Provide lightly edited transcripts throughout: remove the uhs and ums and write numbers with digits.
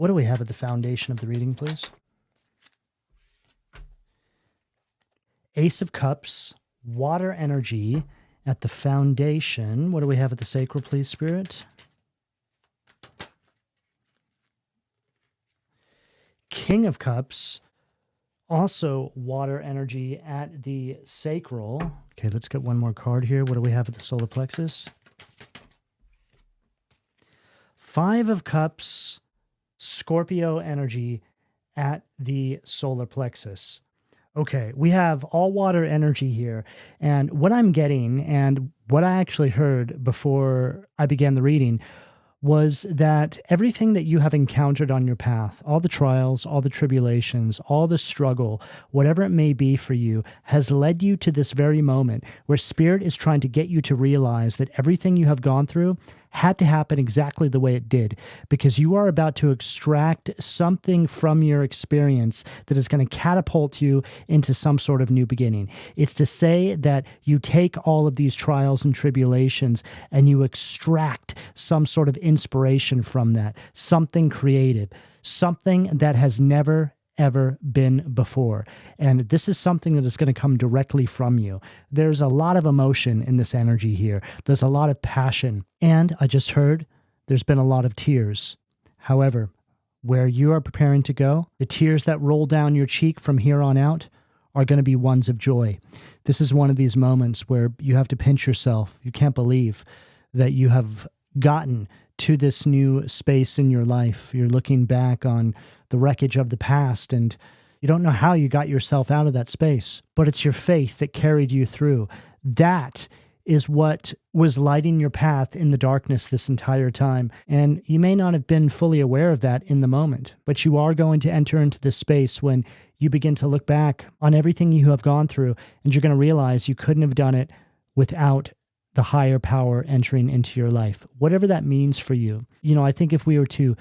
What do we have at the foundation of the reading, please? Ace of Cups, water energy at the foundation. What do we have at the sacral, please, Spirit? King of Cups, also water energy at the sacral. Okay, let's get one more card here. What do we have at the solar plexus? Five of Cups, Scorpio energy at the solar plexus. Okay, we have all water energy here. And what I'm getting, and what I actually heard before I began the reading, was that everything that you have encountered on your path, all the trials, all the tribulations, all the struggle, whatever it may be for you, has led you to this very moment where Spirit is trying to get you to realize that everything you have gone through had to happen exactly the way it did, because you are about to extract something from your experience that is going to catapult you into some sort of new beginning. It's to say that you take all of these trials and tribulations and you extract some sort of inspiration from that, something creative, something that has never ever been before. And this is something that is going to come directly from you. There's a lot of emotion in this energy here. There's a lot of passion. And I just heard there's been a lot of tears. However, where you are preparing to go, the tears that roll down your cheek from here on out are going to be ones of joy. This is one of these moments where you have to pinch yourself. You can't believe that you have gotten to this new space in your life. You're looking back on the wreckage of the past, and you don't know how you got yourself out of that space, but it's your faith that carried you through. That is what was lighting your path in the darkness this entire time. And you may not have been fully aware of that in the moment, but you are going to enter into this space when you begin to look back on everything you have gone through, and you're going to realize you couldn't have done it without the higher power entering into your life, whatever that means for you. You know, I think if we were to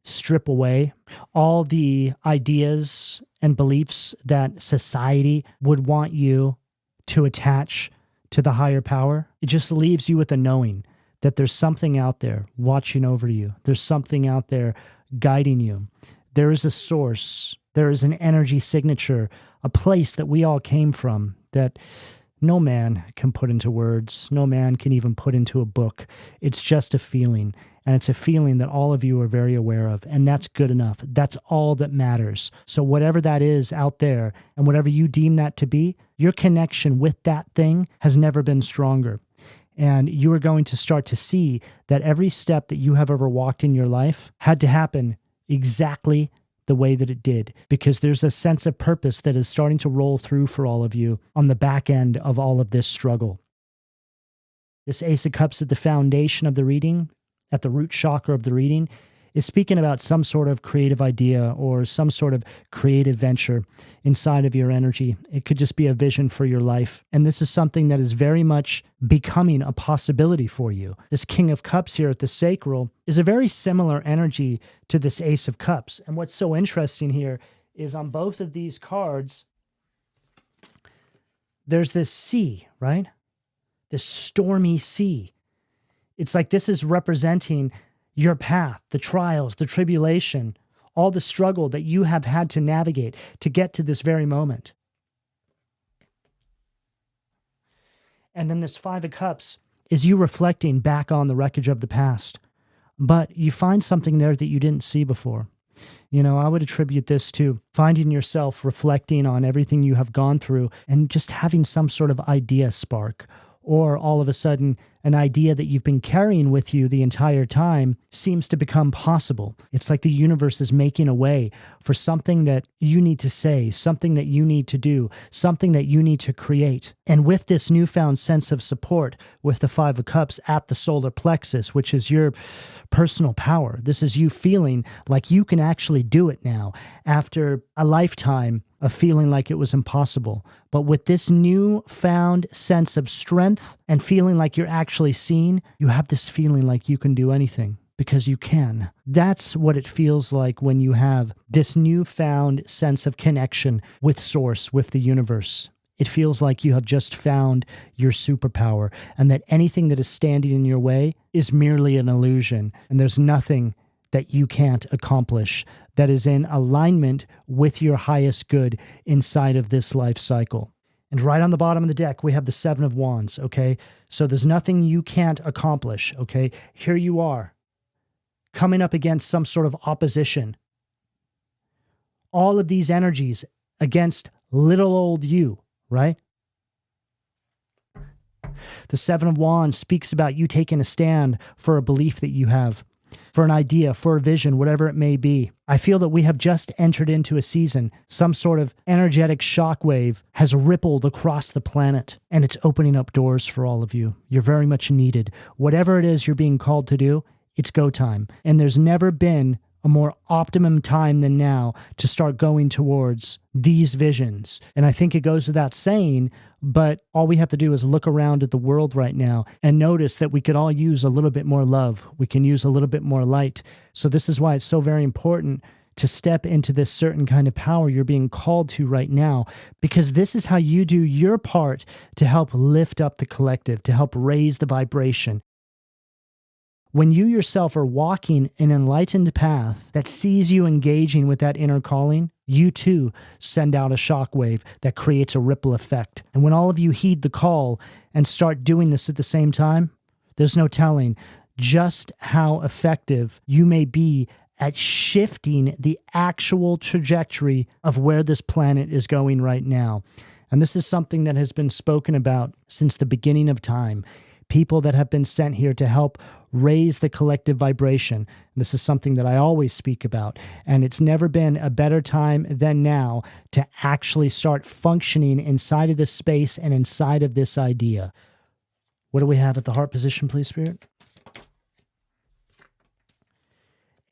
strip away all the ideas and beliefs that society would want you to attach to the higher power, it just leaves you with a knowing that there's something out there watching over you. There's something out there guiding you. There is a source. There is an energy signature, a place that we all came from that no man can put into words. No man can even put into a book. It's just a feeling. And it's a feeling that all of you are very aware of. And that's good enough. That's all that matters. So whatever that is out there, and whatever you deem that to be, your connection with that thing has never been stronger. And you are going to start to see that every step that you have ever walked in your life had to happen exactly the way that it did, because there's a sense of purpose that is starting to roll through for all of you on the back end of all of this struggle. This Ace of Cups at the foundation of the reading, at the root chakra of the reading, is speaking about some sort of creative idea or some sort of creative venture inside of your energy. It could just be a vision for your life. And this is something that is very much becoming a possibility for you. This King of Cups here at the sacral is a very similar energy to this Ace of Cups. And what's so interesting here is on both of these cards, there's this sea, right? This stormy sea. It's like this is representing your path, the trials, the tribulation, all the struggle that you have had to navigate to get to this very moment. And then this Five of Cups is you reflecting back on the wreckage of the past. But you find something there that you didn't see before. You know, I would attribute this to finding yourself reflecting on everything you have gone through and just having some sort of idea spark, or all of a sudden an idea that you've been carrying with you the entire time seems to become possible. It's like the universe is making a way for something that you need to say, something that you need to do, something that you need to create. And with this newfound sense of support with the Five of Cups at the solar plexus, which is your personal power, this is you feeling like you can actually do it now after a lifetime of feeling like it was impossible. But with this newfound sense of strength and feeling like you're actually seen, you have this feeling like you can do anything because you can. That's what it feels like when you have this newfound sense of connection with Source, with the universe. It feels like you have just found your superpower, and that anything that is standing in your way is merely an illusion, and there's nothing that you can't accomplish, that is in alignment with your highest good inside of this life cycle. And right on the bottom of the deck, we have the Seven of Wands, okay? So there's nothing you can't accomplish, okay? Here you are, coming up against some sort of opposition. All of these energies against little old you, right? The Seven of Wands speaks about you taking a stand for a belief that you have, for an idea, for a vision, whatever it may be. I feel that we have just entered into a season. Some sort of energetic shockwave has rippled across the planet, and it's opening up doors for all of you. You're very much needed. Whatever it is you're being called to do, it's go time. And there's never been a more optimum time than now to start going towards these visions. And I think it goes without saying, but all we have to do is look around at the world right now and notice that we could all use a little bit more love. We can use a little bit more light. So this is why it's so very important to step into this certain kind of power you're being called to right now, because this is how you do your part to help lift up the collective, to help raise the vibration. When you yourself are walking an enlightened path that sees you engaging with that inner calling, you too send out a shockwave that creates a ripple effect. And when all of you heed the call and start doing this at the same time, there's no telling just how effective you may be at shifting the actual trajectory of where this planet is going right now. And this is something that has been spoken about since the beginning of time. People that have been sent here to help raise the collective vibration. This is something that I always speak about, and it's never been a better time than now to actually start functioning inside of this space and inside of this idea. What do we have at the heart position, please, Spirit?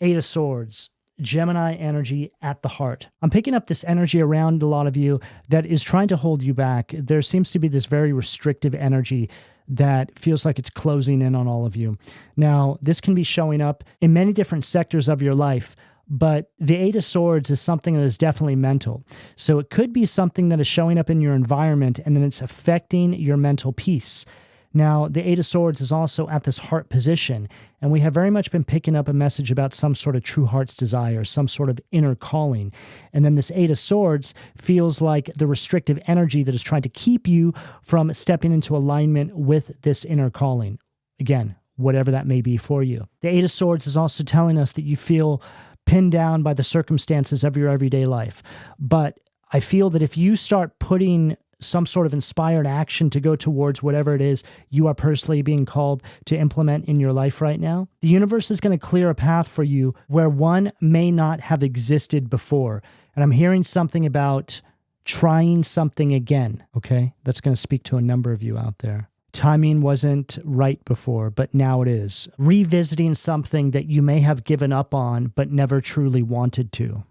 Eight of Swords. Gemini energy at the heart. I'm picking up this energy around a lot of you that is trying to hold you back. There seems to be this very restrictive energy that feels like it's closing in on all of you. Now, this can be showing up in many different sectors of your life, but the Eight of Swords is something that is definitely mental. So it could be something that is showing up in your environment and then it's affecting your mental peace. Now, the Eight of Swords is also at this heart position, and we have very much been picking up a message about some sort of true heart's desire, some sort of inner calling. And then this Eight of Swords feels like the restrictive energy that is trying to keep you from stepping into alignment with this inner calling. Again, whatever that may be for you. The Eight of Swords is also telling us that you feel pinned down by the circumstances of your everyday life. But I feel that if you start putting some sort of inspired action to go towards whatever it is you are personally being called to implement in your life right now, the universe is going to clear a path for you where one may not have existed before. And I'm hearing something about trying something again, okay? That's going to speak to a number of you out there. Timing wasn't right before, but now it is. Revisiting something that you may have given up on, but never truly wanted to.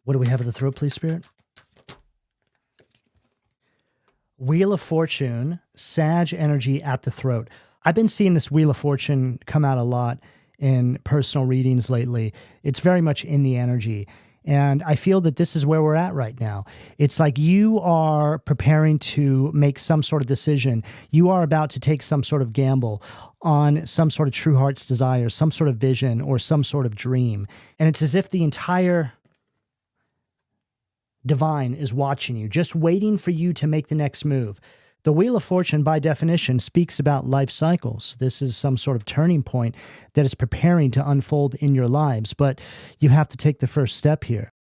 What do we have at the throat, please, Spirit? Wheel of Fortune, Sag energy at the throat. I've been seeing this Wheel of Fortune come out a lot in personal readings lately. It's very much in the energy. And I feel that this is where we're at right now. It's like you are preparing to make some sort of decision. You are about to take some sort of gamble on some sort of true heart's desire, some sort of vision, or some sort of dream. And it's as if the entire divine is watching you, just waiting for you to make the next move. The Wheel of Fortune, by definition, speaks about life cycles. This is some sort of turning point that is preparing to unfold in your lives, but you have to take the first step here.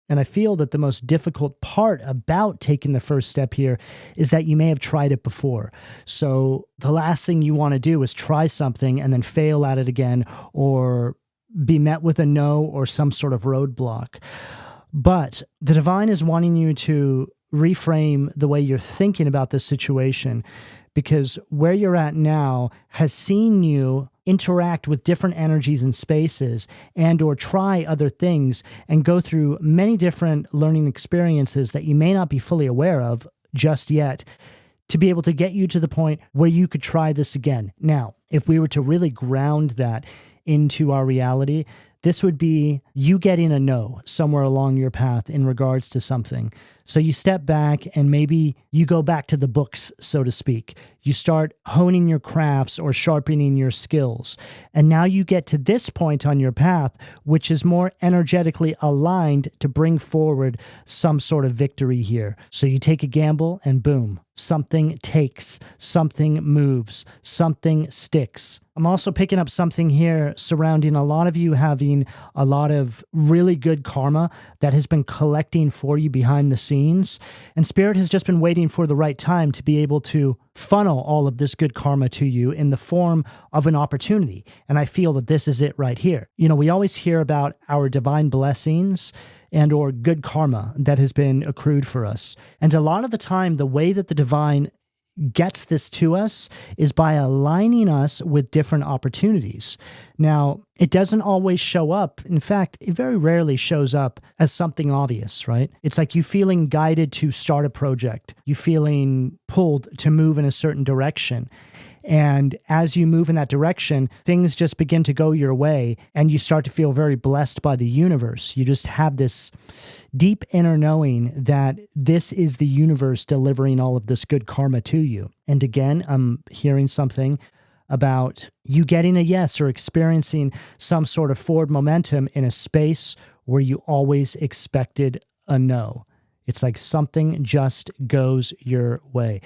And I feel that the most difficult part about taking the first step here is that you may have tried it before. So the last thing you want to do is try something and then fail at it again, or be met with a no or some sort of roadblock. But the divine is wanting you to reframe the way you're thinking about this situation, because where you're at now has seen you interact with different energies and spaces and or try other things and go through many different learning experiences that you may not be fully aware of just yet, to be able to get you to the point where you could try this again. Now, if we were to really ground that into our reality, This would be you getting a no somewhere along your path in regards to something. So you step back and maybe you go back to the books, so to speak. You start honing your crafts or sharpening your skills. And now you get to this point on your path, which is more energetically aligned to bring forward some sort of victory here. So you take a gamble and boom, something takes, something moves, something sticks. I'm also picking up something here surrounding a lot of you having a lot of really good karma that has been collecting for you behind the scenes. And Spirit has just been waiting for the right time to be able to funnel all of this good karma to you in the form of an opportunity. And I feel that this is it right here. You know, we always hear about our divine blessings and or good karma that has been accrued for us. And a lot of the time, the way that the divine gets this to us is by aligning us with different opportunities. Now, it doesn't always show up. In fact, it very rarely shows up as something obvious, right? It's like you feeling guided to start a project, you feeling pulled to move in a certain direction. And as you move in that direction, things just begin to go your way and you start to feel very blessed by the universe. You just have this deep inner knowing that this is the universe delivering all of this good karma to you. And again, I'm hearing something about you getting a yes or experiencing some sort of forward momentum in a space where you always expected a no. It's like something just goes your way.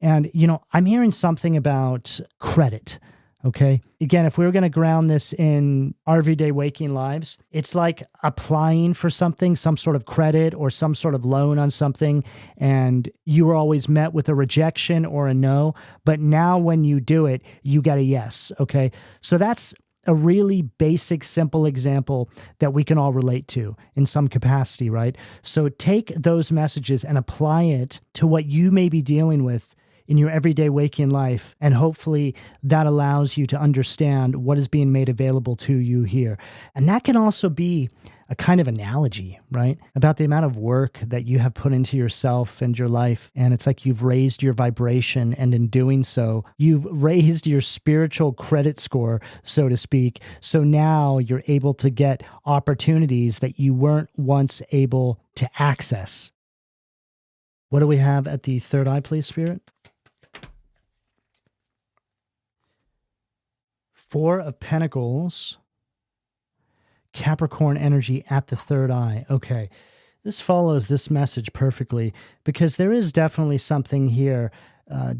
And, you know, I'm hearing something about credit, okay? Again, if we were going to ground this in our everyday waking lives, it's like applying for something, some sort of credit or some sort of loan on something, and you were always met with a rejection or a no, but now when you do it, you get a yes, okay? So that's a really basic, simple example that we can all relate to in some capacity, right? So take those messages and apply it to what you may be dealing with in your everyday waking life, and hopefully that allows you to understand what is being made available to you here. And that can also be a kind of analogy, right? About the amount of work that you have put into yourself and your life. And it's like you've raised your vibration, and in doing so, you've raised your spiritual credit score, so to speak. So now you're able to get opportunities that you weren't once able to access. What do we have at the third eye, please, Spirit? Four of Pentacles, Capricorn energy at the third eye. Okay, this follows this message perfectly because there is definitely something here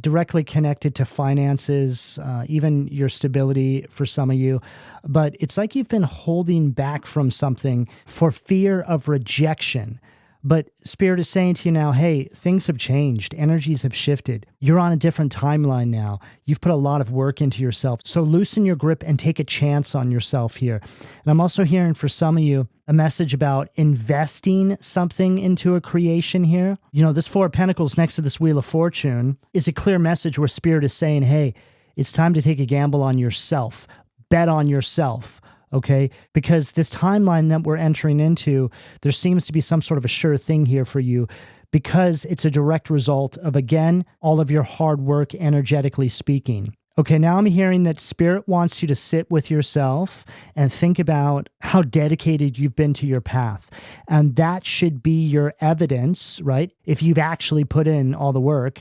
directly connected to finances, even your stability for some of you. But it's like you've been holding back from something for fear of rejection. But Spirit is saying to you now, hey, things have changed. Energies have shifted. You're on a different timeline now. You've put a lot of work into yourself. So loosen your grip and take a chance on yourself here. And I'm also hearing for some of you a message about investing something into a creation here. You know, this Four of Pentacles next to this Wheel of Fortune is a clear message where Spirit is saying, hey, it's time to take a gamble on yourself. Bet on yourself. Okay, because this timeline that we're entering into, there seems to be some sort of a sure thing here for you because it's a direct result of, again, all of your hard work energetically speaking. Okay, now I'm hearing that Spirit wants you to sit with yourself and think about how dedicated you've been to your path. And that should be your evidence, right? If you've actually put in all the work,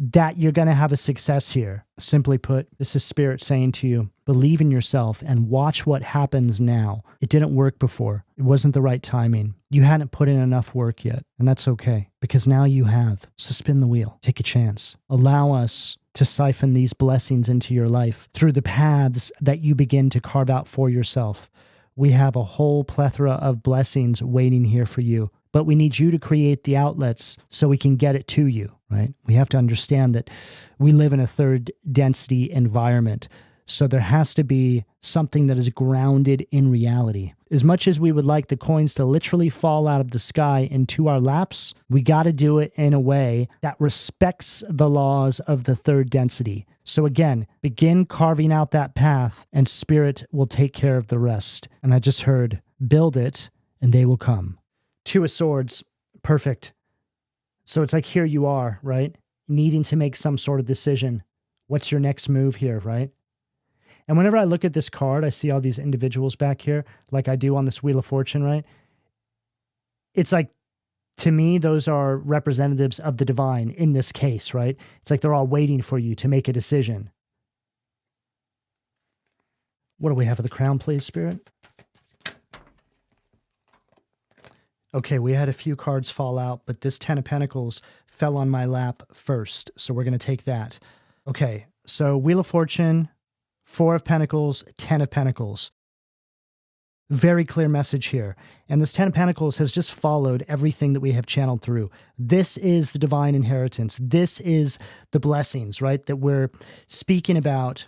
that you're going to have a success here. Simply put, this is Spirit saying to you, believe in yourself and watch what happens now. It didn't work before. It wasn't the right timing. You hadn't put in enough work yet, and that's okay because now you have. So spin the wheel. Take a chance. Allow us to siphon these blessings into your life through the paths that you begin to carve out for yourself. We have a whole plethora of blessings waiting here for you, but we need you to create the outlets so we can get it to you, right? We have to understand that we live in a third density environment. So there has to be something that is grounded in reality. As much as we would like the coins to literally fall out of the sky into our laps, we got to do it in a way that respects the laws of the third density. So again, begin carving out that path and Spirit will take care of the rest. And I just heard, build it and they will come. Two of Swords, perfect. So it's like here you are, right? Needing to make some sort of decision. What's your next move here, right? And whenever I look at this card, I see all these individuals back here, like I do on this Wheel of Fortune, right? It's like, to me, those are representatives of the divine in this case, right? It's like they're all waiting for you to make a decision. What do we have for the crown, please, Spirit? Okay, we had a few cards fall out, but this 10 of Pentacles fell on my lap first, so we're going to take that. Okay, so Wheel of Fortune, 4 of Pentacles, 10 of Pentacles. Very clear message here. And this 10 of Pentacles has just followed everything that we have channeled through. This is the divine inheritance. This is the blessings, right, that we're speaking about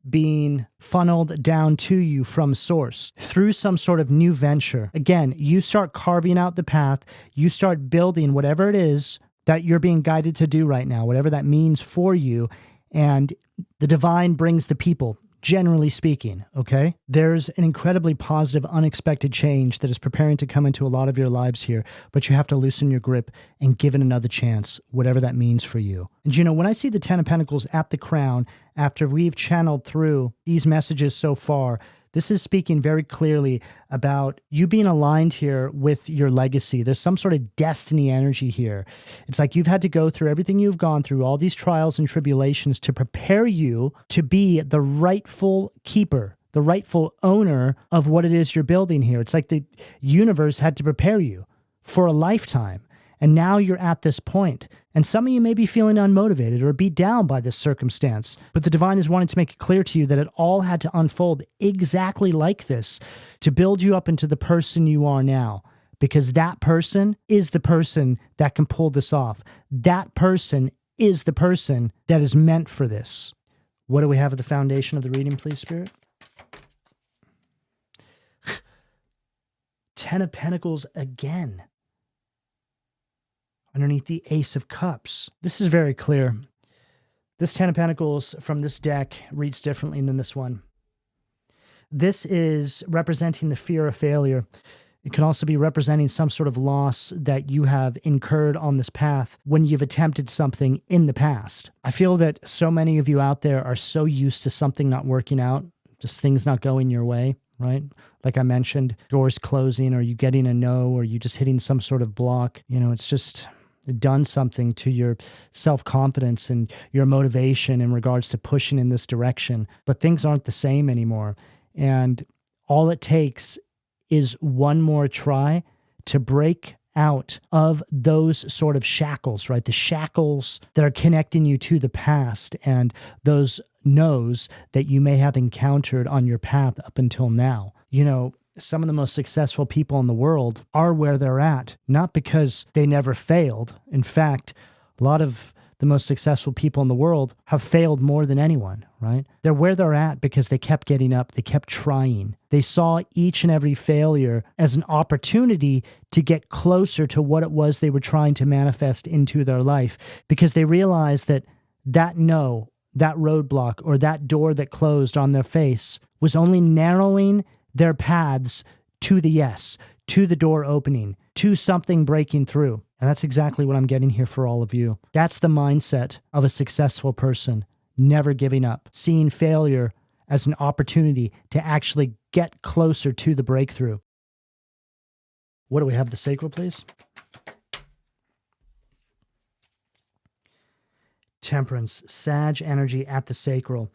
being funneled down to you from source through some sort of new venture. Again, you start carving out the path. You start building whatever it is that you're being guided to do right now, whatever that means for you. And the divine brings the people, generally speaking, okay? There's an incredibly positive, unexpected change that is preparing to come into a lot of your lives here, but you have to loosen your grip and give it another chance, whatever that means for you. And you know, when I see the 10 of Pentacles at the crown, after we've channeled through these messages so far, this is speaking very clearly about you being aligned here with your legacy. There's some sort of destiny energy here. It's like you've had to go through everything you've gone through, all these trials and tribulations to prepare you to be the rightful keeper, the rightful owner of what it is you're building here. It's like the universe had to prepare you for a lifetime. And now you're at this point. And some of you may be feeling unmotivated or beat down by this circumstance. But the divine is wanting to make it clear to you that it all had to unfold exactly like this to build you up into the person you are now. Because that person is the person that can pull this off. That person is the person that is meant for this. What do we have at the foundation of the reading, please, Spirit? 10 of Pentacles again. Underneath the Ace of Cups. This is very clear. This 10 of Pentacles from this deck reads differently than this one. This is representing the fear of failure. It can also be representing some sort of loss that you have incurred on this path when you've attempted something in the past. I feel that so many of you out there are so used to something not working out, just things not going your way, right? Like I mentioned, doors closing, or you getting a no, or you just hitting some sort of block. You know, it's just done something to your self-confidence and your motivation in regards to pushing in this direction. But things aren't the same anymore. And all it takes is one more try to break out of those sort of shackles, right? The shackles that are connecting you to the past and those no's that you may have encountered on your path up until now. You know, some of the most successful people in the world are where they're at, not because they never failed. In fact, a lot of the most successful people in the world have failed more than anyone, right? They're where they're at because they kept getting up, they kept trying. They saw each and every failure as an opportunity to get closer to what it was they were trying to manifest into their life, because they realized that that no, that roadblock, or that door that closed on their face was only narrowing their paths to the yes, to the door opening, to something breaking through. And that's exactly what I'm getting here for all of you. That's the mindset of a successful person, never giving up, seeing failure as an opportunity to actually get closer to the breakthrough. What do we have? The sacral, please. Temperance, Sag energy at the sacral.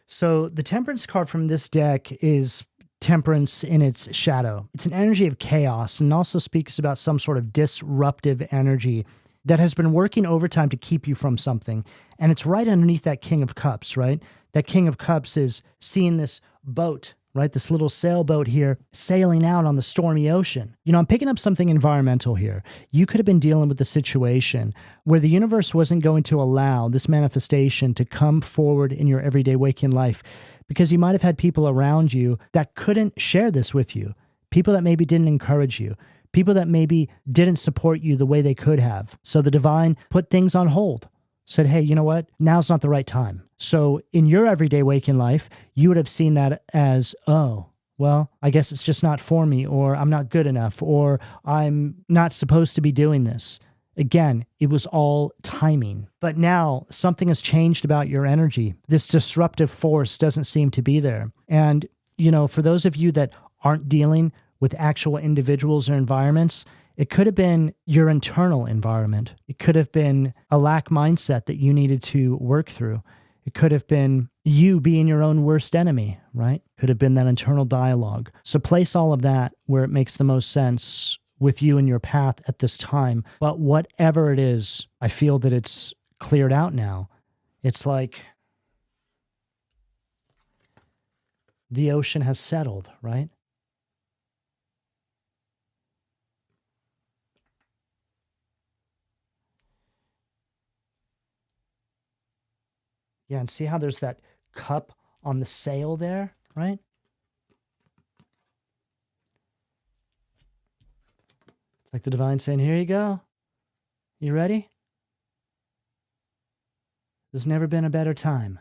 So the Temperance card from this deck is Temperance in its shadow. It's an energy of chaos and also speaks about some sort of disruptive energy that has been working overtime to keep you from something. And it's right underneath that King of Cups, right? That King of Cups is seeing this boat, right? This little sailboat here sailing out on the stormy ocean. You know, I'm picking up something environmental here. You could have been dealing with a situation where the universe wasn't going to allow this manifestation to come forward in your everyday waking life, because you might have had people around you that couldn't share this with you, people that maybe didn't encourage you, people that maybe didn't support you the way they could have. So the divine put things on hold, said, hey, you know what? Now's not the right time. So in your everyday waking life, you would have seen that as, oh, well, I guess it's just not for me, or I'm not good enough, or I'm not supposed to be doing this. Again, it was all timing. But now something has changed about your energy. This disruptive force doesn't seem to be there. And, for those of you that aren't dealing with actual individuals or environments, it could have been your internal environment. It could have been a lack mindset that you needed to work through. It could have been you being your own worst enemy, right? Could have been that internal dialogue. So place all of that where it makes the most sense with you and your path at this time. But whatever it is, I feel that it's cleared out now. It's like the ocean has settled, right? Yeah, and see how there's that cup on the sail there, right? It's like the divine saying, here you go. You ready? There's never been a better time.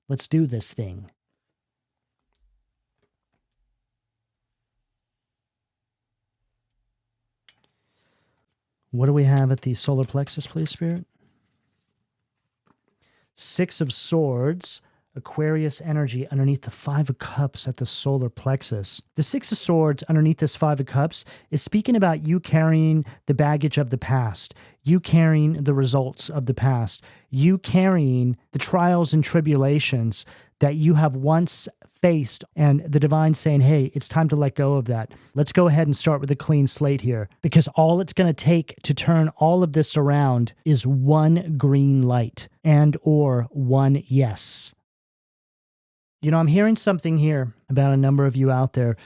Let's do this thing. What do we have at the solar plexus, please, Spirit? Six of Swords, Aquarius energy underneath the Five of Cups at the solar plexus. The Six of Swords underneath this Five of Cups is speaking about you carrying the baggage of the past, you carrying the results of the past, you carrying the trials and tribulations that you have once faced, and the divine saying, hey, it's time to let go of that. Let's go ahead and start with a clean slate here, because all it's going to take to turn all of this around is one green light and or one yes. I'm hearing something here about a number of you out there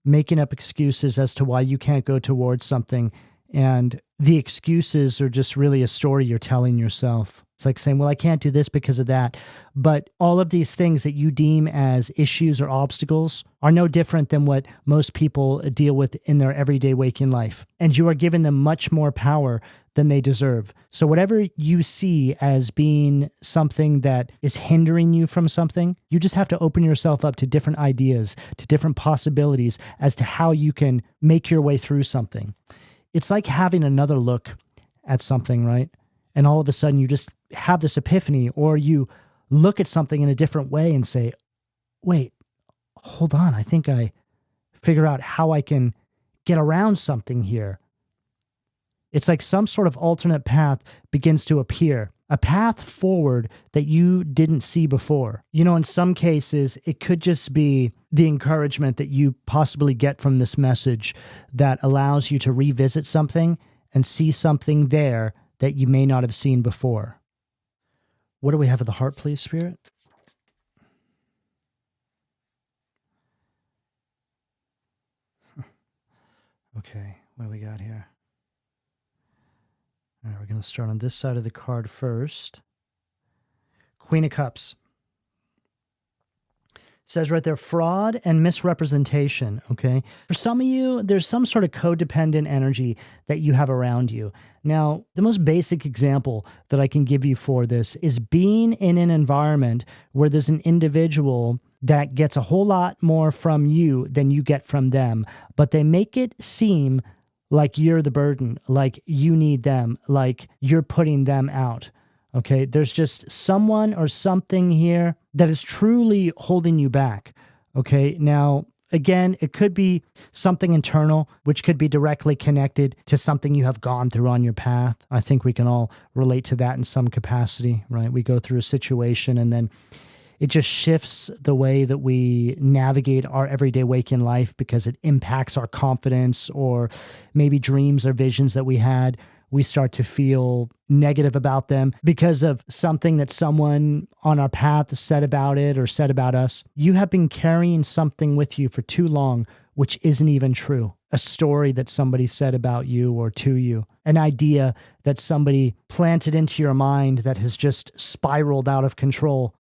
making up excuses as to why you can't go towards something, and the excuses are just really a story you're telling yourself. It's like saying, well, I can't do this because of that. But all of these things that you deem as issues or obstacles are no different than what most people deal with in their everyday waking life. And you are giving them much more power than they deserve. So whatever you see as being something that is hindering you from something, you just have to open yourself up to different ideas, to different possibilities as to how you can make your way through something. It's like having another look at something, right? And all of a sudden you just have this epiphany, or you look at something in a different way and say, wait, hold on, I think I figure out how I can get around something here. It's like some sort of alternate path begins to appear, a path forward that you didn't see before. In some cases, it could just be the encouragement that you possibly get from this message that allows you to revisit something and see something there that you may not have seen before. What do we have at the heart, please, Spirit? Okay, what do we got here? All right, we're going to start on this side of the card first. Queen of Cups. Says right there, fraud and misrepresentation, okay? For some of you, there's some sort of codependent energy that you have around you. Now, the most basic example that I can give you for this is being in an environment where there's an individual that gets a whole lot more from you than you get from them, but they make it seem like you're the burden, like you need them, like you're putting them out. Okay, there's just someone or something here that is truly holding you back. Okay, now, again, it could be something internal, which could be directly connected to something you have gone through on your path. I think we can all relate to that in some capacity, right? We go through a situation and then it just shifts the way that we navigate our everyday waking life because it impacts our confidence, or maybe dreams or visions that we had. We start to feel negative about them because of something that someone on our path said about it or said about us. You have been carrying something with you for too long, which isn't even true. A story that somebody said about you or to you, an idea that somebody planted into your mind that has just spiraled out of control.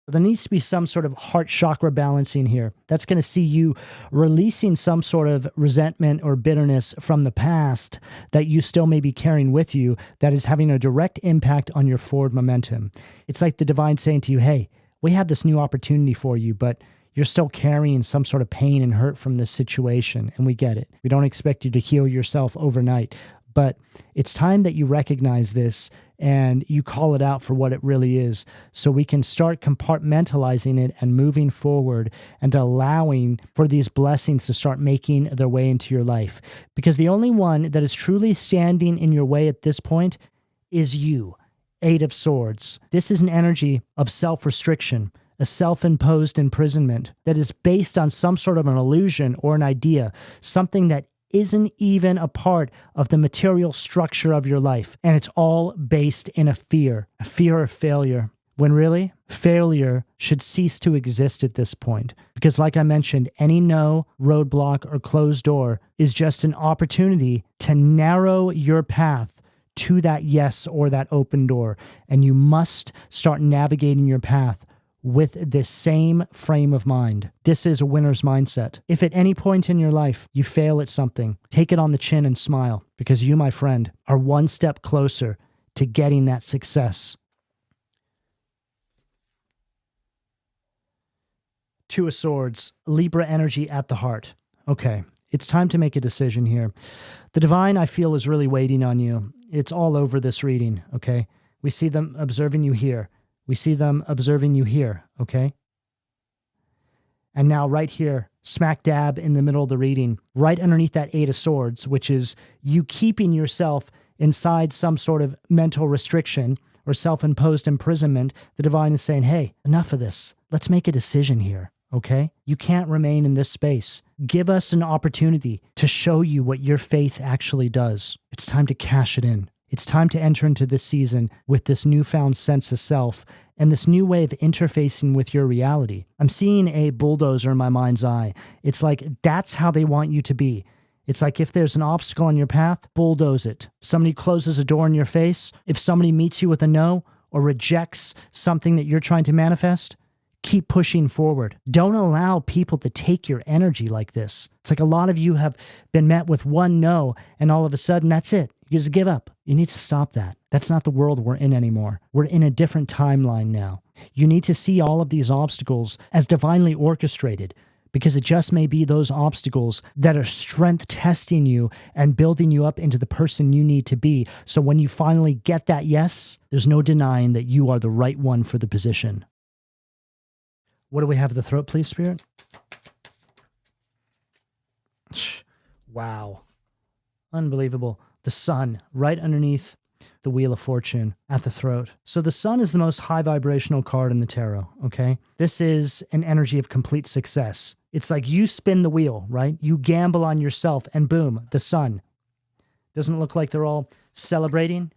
There needs to be some sort of heart chakra balancing here. That's going to see you releasing some sort of resentment or bitterness from the past that you still may be carrying with you that is having a direct impact on your forward momentum. It's like the divine saying to you, hey, we have this new opportunity for you, but you're still carrying some sort of pain and hurt from this situation, and we get it. We don't expect you to heal yourself overnight, But it's time that you recognize this and you call it out for what it really is, so we can start compartmentalizing it and moving forward and allowing for these blessings to start making their way into your life. Because the only one that is truly standing in your way at this point is you. Eight of Swords. This is an energy of self-restriction, a self-imposed imprisonment that is based on some sort of an illusion or an idea, something that isn't even a part of the material structure of your life. And it's all based in a fear of failure, when really, failure should cease to exist at this point. Because like I mentioned, any no, roadblock, or closed door is just an opportunity to narrow your path to that yes or that open door. And you must start navigating your path with this same frame of mind. This is a winner's mindset. If at any point in your life you fail at something, take it on the chin and smile, because you, my friend, are one step closer to getting that success. Two of Swords, Libra energy at the heart. Okay, it's time to make a decision here. The divine, I feel, is really waiting on you. It's all over this reading, okay? We see them observing you here. We see them observing you here, okay? And now right here, smack dab in the middle of the reading, right underneath that Eight of Swords, which is you keeping yourself inside some sort of mental restriction or self-imposed imprisonment, the divine is saying, hey, enough of this. Let's make a decision here, okay? You can't remain in this space. Give us an opportunity to show you what your faith actually does. It's time to cash it in. It's time to enter into this season with this newfound sense of self and this new way of interfacing with your reality. I'm seeing a bulldozer in my mind's eye. It's like that's how they want you to be. It's like if there's an obstacle on your path, bulldoze it. Somebody closes a door in your face. If somebody meets you with a no or rejects something that you're trying to manifest, keep pushing forward. Don't allow people to take your energy like this. It's like a lot of you have been met with one no, and all of a sudden, that's it. You just give up. You need to stop that. That's not the world we're in anymore. We're in a different timeline now. You need to see all of these obstacles as divinely orchestrated, because it just may be those obstacles that are strength testing you and building you up into the person you need to be. So when you finally get that yes, there's no denying that you are the right one for the position. What do we have at the throat, please, Spirit? Wow. Unbelievable. The Sun, right underneath the Wheel of Fortune at the throat. So the Sun is the most high vibrational card in the tarot, okay? This is an energy of complete success. It's like you spin the wheel, right? You gamble on yourself, and boom, the Sun. Doesn't it look like they're all celebrating?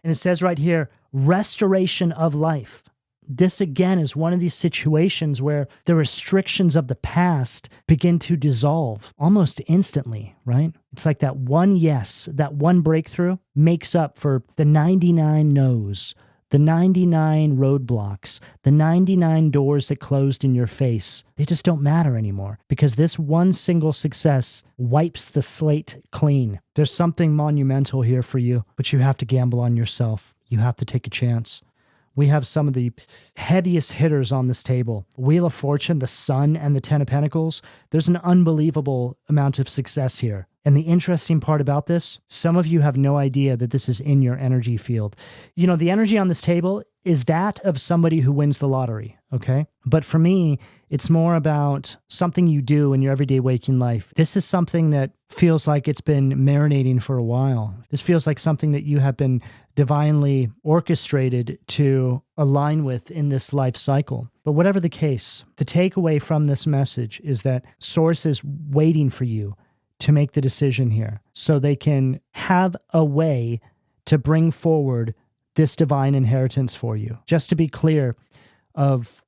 And it says right here, restoration of life. This again is one of these situations where the restrictions of the past begin to dissolve almost instantly, right? It's like that one yes, that one breakthrough makes up for the 99 no's, the 99 roadblocks, the 99 doors that closed in your face. They just don't matter anymore because this one single success wipes the slate clean. There's something monumental here for you, but you have to gamble on yourself. You have to take a chance. We have some of the heaviest hitters on this table. Wheel of Fortune, the Sun, and the Ten of Pentacles. There's an unbelievable amount of success here. And the interesting part about this, some of you have no idea that this is in your energy field. You know, the energy on this table is that of somebody who wins the lottery, okay? But for me, it's more about something you do in your everyday waking life. This is something that feels like it's been marinating for a while. This feels like something that you have been divinely orchestrated to align with in this life cycle. But whatever the case, the takeaway from this message is that Source is waiting for you to make the decision here so they can have a way to bring forward this divine inheritance for you. Just to be clear of,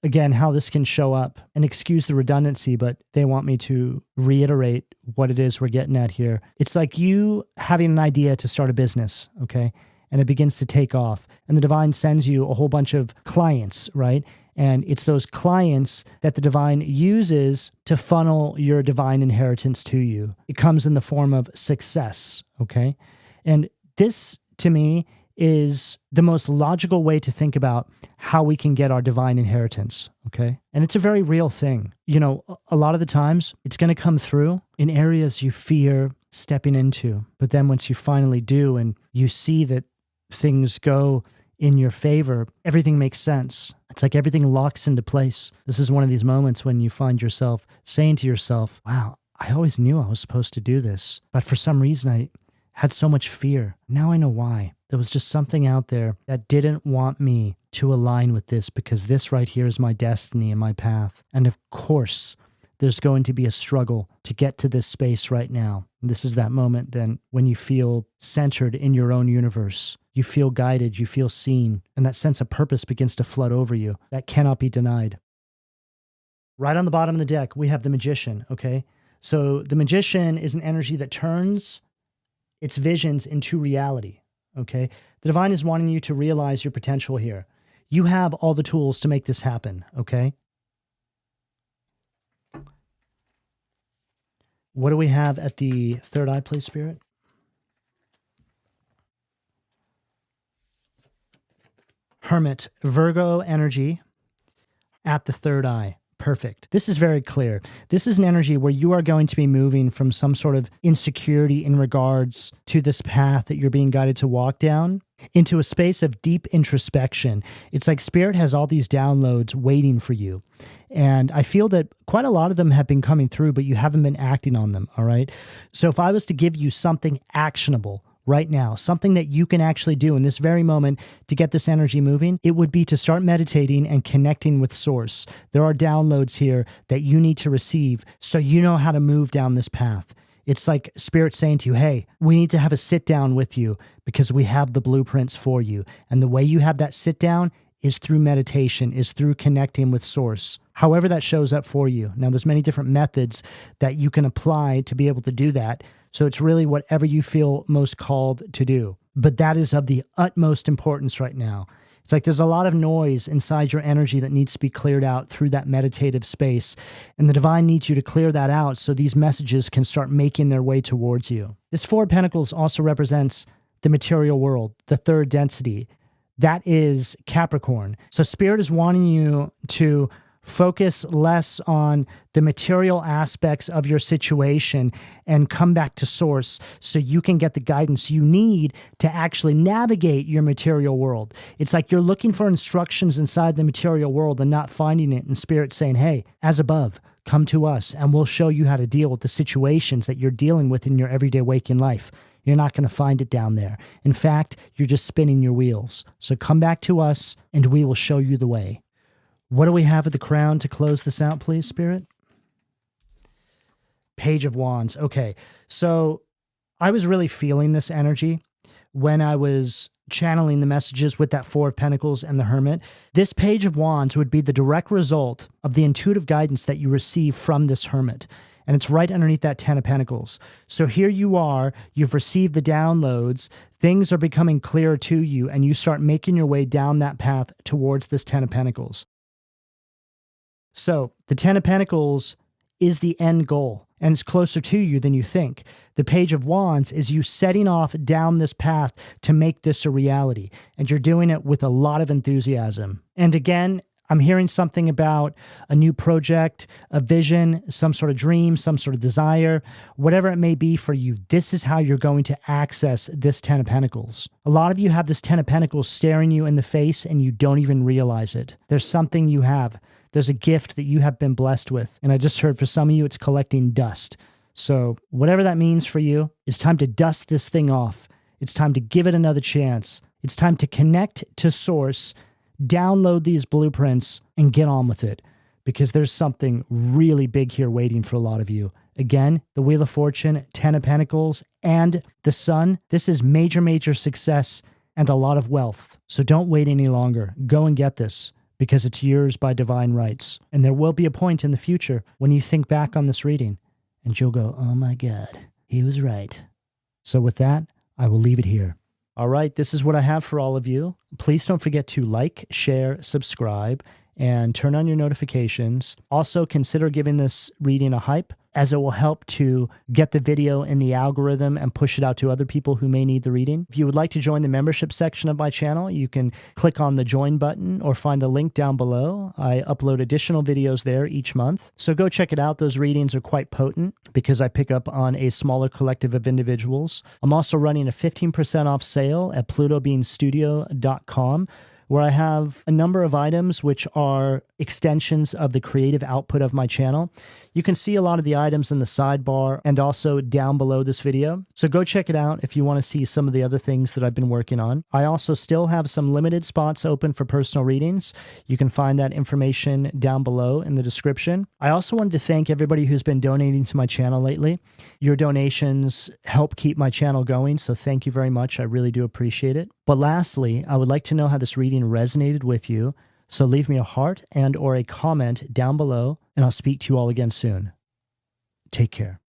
again, how this can show up, and excuse the redundancy, but they want me to reiterate what it is we're getting at here. It's like you having an idea to start a business, okay? And it begins to take off. And the divine sends you a whole bunch of clients, right? And it's those clients that the divine uses to funnel your divine inheritance to you. It comes in the form of success, okay? And this, to me, is the most logical way to think about how we can get our divine inheritance, okay? And it's a very real thing. You know, a lot of the times it's going to come through in areas you fear stepping into. But then once you finally do and you see that things go in your favor, everything makes sense. It's like everything locks into place. This is one of these moments when you find yourself saying to yourself, wow, I always knew I was supposed to do this, but for some reason I had so much fear. Now I know why. There was just something out there that didn't want me to align with this, because this right here is my destiny and my path. And of course, there's going to be a struggle to get to this space right now. This is that moment then when you feel centered in your own universe. You feel guided, you feel seen, and that sense of purpose begins to flood over you. That cannot be denied. Right on the bottom of the deck, we have the Magician, okay? So the Magician is an energy that turns its visions into reality, okay? The divine is wanting you to realize your potential here. You have all the tools to make this happen, okay? What do we have at the third eye, please, Spirit? Hermit, Virgo energy at the third eye. Perfect. This is very clear. This is an energy where you are going to be moving from some sort of insecurity in regards to this path that you're being guided to walk down into a space of deep introspection. It's like Spirit has all these downloads waiting for you. And I feel that quite a lot of them have been coming through, but you haven't been acting on them, all right? So if I was to give you something actionable right now, something that you can actually do in this very moment to get this energy moving, it would be to start meditating and connecting with Source. There are downloads here that you need to receive so you know how to move down this path. It's like Spirit saying to you, hey, we need to have a sit down with you because we have the blueprints for you. And the way you have that sit down is through meditation, is through connecting with Source. However that shows up for you. Now, there's many different methods that you can apply to be able to do that. So it's really whatever you feel most called to do. But that is of the utmost importance right now. It's like there's a lot of noise inside your energy that needs to be cleared out through that meditative space. And the divine needs you to clear that out so these messages can start making their way towards you. This Four of Pentacles also represents the material world, the third density. That is Capricorn. So Spirit is wanting you to focus less on the material aspects of your situation and come back to Source so you can get the guidance you need to actually navigate your material world. It's like you're looking for instructions inside the material world and not finding it, and Spirit saying, hey, as above, come to us and we'll show you how to deal with the situations that you're dealing with in your everyday waking life. You're not going to find it down there. In fact, you're just spinning your wheels. So come back to us and we will show you the way. What do we have at the crown to close this out, please, Spirit? Page of Wands. Okay, so I was really feeling this energy when I was channeling the messages with that Four of Pentacles and the Hermit. This Page of Wands would be the direct result of the intuitive guidance that you receive from this Hermit. And it's right underneath that Ten of Pentacles. So here you are, you've received the downloads, things are becoming clearer to you, and you start making your way down that path towards this Ten of Pentacles. So the Ten of Pentacles is the end goal, and it's closer to you than you think. The Page of Wands is you setting off down this path to make this a reality, and you're doing it with a lot of enthusiasm. And again, I'm hearing something about a new project, a vision, some sort of dream, some sort of desire, whatever it may be for you. This is how you're going to access this Ten of Pentacles. A lot of you have this Ten of Pentacles staring you in the face and you don't even realize it. There's something you have. There's a gift that you have been blessed with. And I just heard for some of you, it's collecting dust. So whatever that means for you, it's time to dust this thing off. It's time to give it another chance. It's time to connect to Source, download these blueprints, and get on with it. Because there's something really big here waiting for a lot of you. Again, the Wheel of Fortune, Ten of Pentacles, and the Sun. This is major, major success and a lot of wealth. So don't wait any longer. Go and get this, because it's yours by divine rights. And there will be a point in the future when you think back on this reading and you'll go, oh my God, he was right. So with that, I will leave it here. All right, this is what I have for all of you. Please don't forget to like, share, subscribe, and turn on your notifications. Also, consider giving this reading a hype as it will help to get the video in the algorithm and push it out to other people who may need the reading. If you would like to join the membership section of my channel, you can click on the join button or find the link down below. I upload additional videos there each month. So go check it out. Those readings are quite potent because I pick up on a smaller collective of individuals. I'm also running a 15% off sale at PLUTOBEANstudio.com, where I have a number of items which are extensions of the creative output of my channel. You can see a lot of the items in the sidebar and also down below this video. So go check it out if you want to see some of the other things that I've been working on. I also still have some limited spots open for personal readings. You can find that information down below in the description. I also wanted to thank everybody who's been donating to my channel lately. Your donations help keep my channel going, so thank you very much. I really do appreciate it. But lastly, I would like to know how this reading resonated with you. So leave me a heart and or a comment down below, and I'll speak to you all again soon. Take care.